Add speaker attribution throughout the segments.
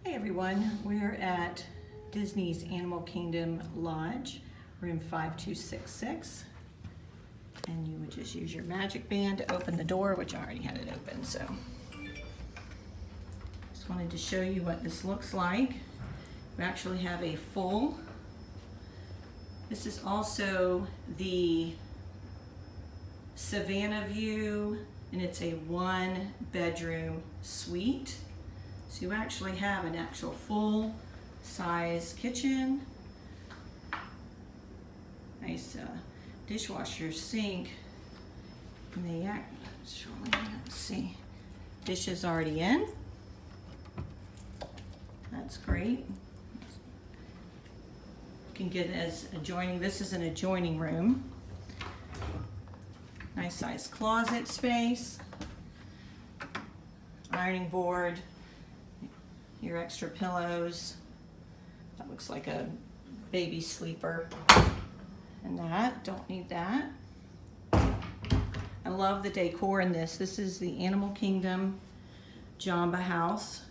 Speaker 1: Hi everyone, we're at Disney's Animal Kingdom Lodge, room 5266. And you would just use your magic band to open the door, which I already had it open, so. Just wanted to show you what this looks like. We actually have a full. This is also the Savanna view, and it's a 1-bedroom suite. So you actually have an actual full size kitchen, nice dishwasher, sink, and let's see, dishes already in. That's great. You can get it as adjoining. This is an adjoining room. Nice size closet space, ironing board, your extra pillows. That looks like a baby sleeper. And that, don't need that. I love the decor in this. This is the Animal Kingdom Jambo house.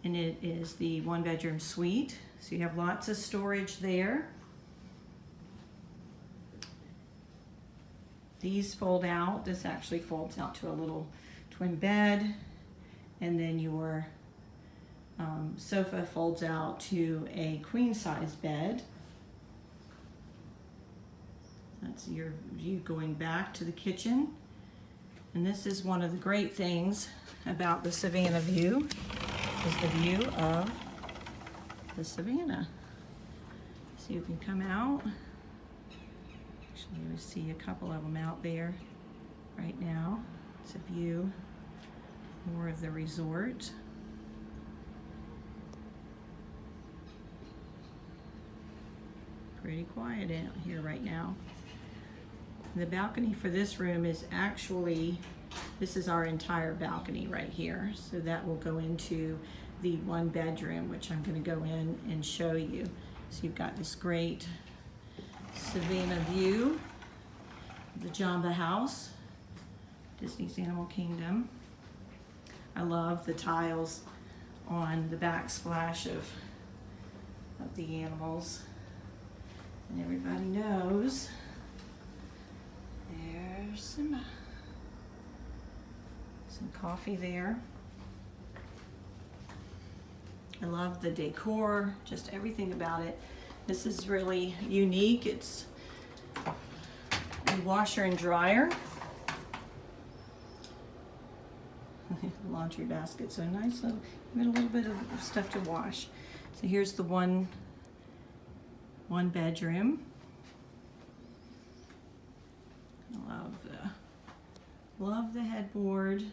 Speaker 1: And it is the 1-bedroom suite. So you have lots of storage there. These fold out. This actually folds out to a little twin bed. And then your sofa folds out to a queen-size bed. That's your view going back to the kitchen. And this is one of the great things about the Savanna view, is the view of the Savanna. So you can come out. Actually, we see a couple of them out there right now. It's a view more of the resort. Pretty quiet out here right now. The balcony for this room is actually, this is our entire balcony right here. So that will go into the 1-bedroom, which I'm going to go in and show you. So you've got this great Savanna view of the Jambo house, Disney's Animal Kingdom. I love the tiles on the backsplash of the animals. And everybody knows there's some coffee there. I love the decor, just everything about it. This is really unique. It's a washer and dryer. Laundry basket, so nice little, even a little bit of stuff to wash. So here's the one bedroom. Love the headboard.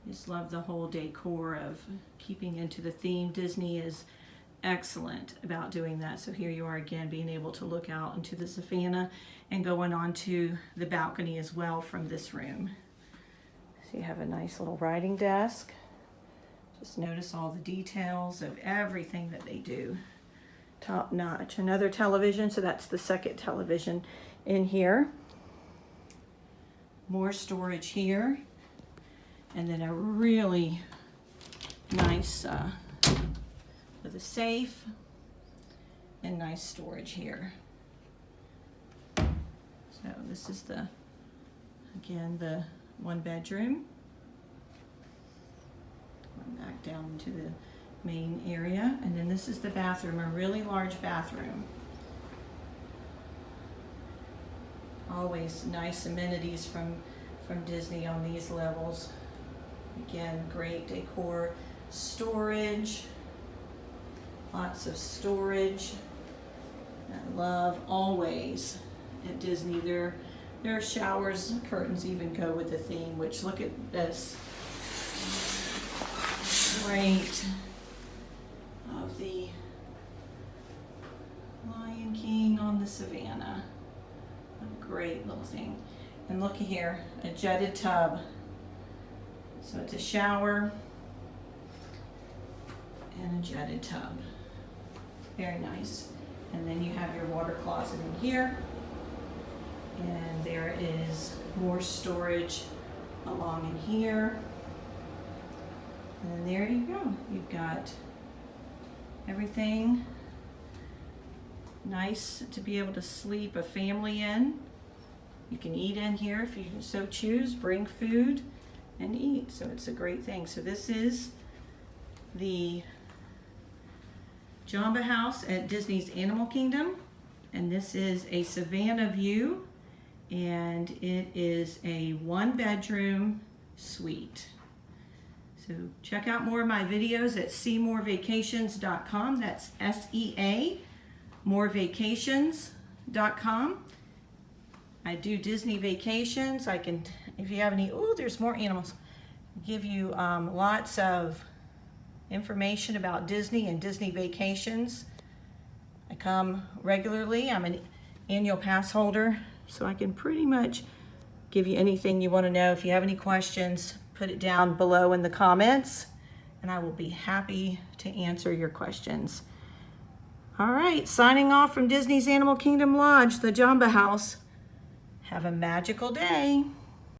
Speaker 1: Just love the whole decor of keeping into the theme. Disney is excellent about doing that. So here you are again, being able to look out into the Savanna and going on to the balcony as well from this room. So you have a nice little writing desk. Just notice all the details of everything that they do. Top notch. Another television, so that's the second television in here. More storage here. And then a really nice, with a safe and nice storage here. So this is the, again, the 1-bedroom. Back down into the main area, and then this is the bathroom, a really large bathroom. Always nice amenities from Disney on these levels. Again, great decor, storage, lots of storage. I love always at Disney their showers, curtains even go with the theme, which look at this. Great of the Lion King on the Savanna. A great little thing. And look here, a jetted tub. So it's a shower and a jetted tub. Very nice. And then you have your water closet in here. And there is more storage along in here. And then there you go. You've got everything nice to be able to sleep a family in. You can eat in here if you so choose, bring food and eat. So it's a great thing. So this is the Jambo house at Disney's Animal Kingdom. And this is a Savanna view. And it is a 1-bedroom suite. So check out more of my videos at seamorevacations.com. That's SEA, morevacations.com. I do Disney vacations. I can, if you have any, oh, there's more animals. Give you lots of information about Disney and Disney vacations. I come regularly. I'm an annual pass holder, so I can pretty much give you anything you want to know. If you have any questions, put it down below in the comments, and I will be happy to answer your questions. All right, signing off from Disney's Animal Kingdom Lodge, the Jambo house. Have a magical day.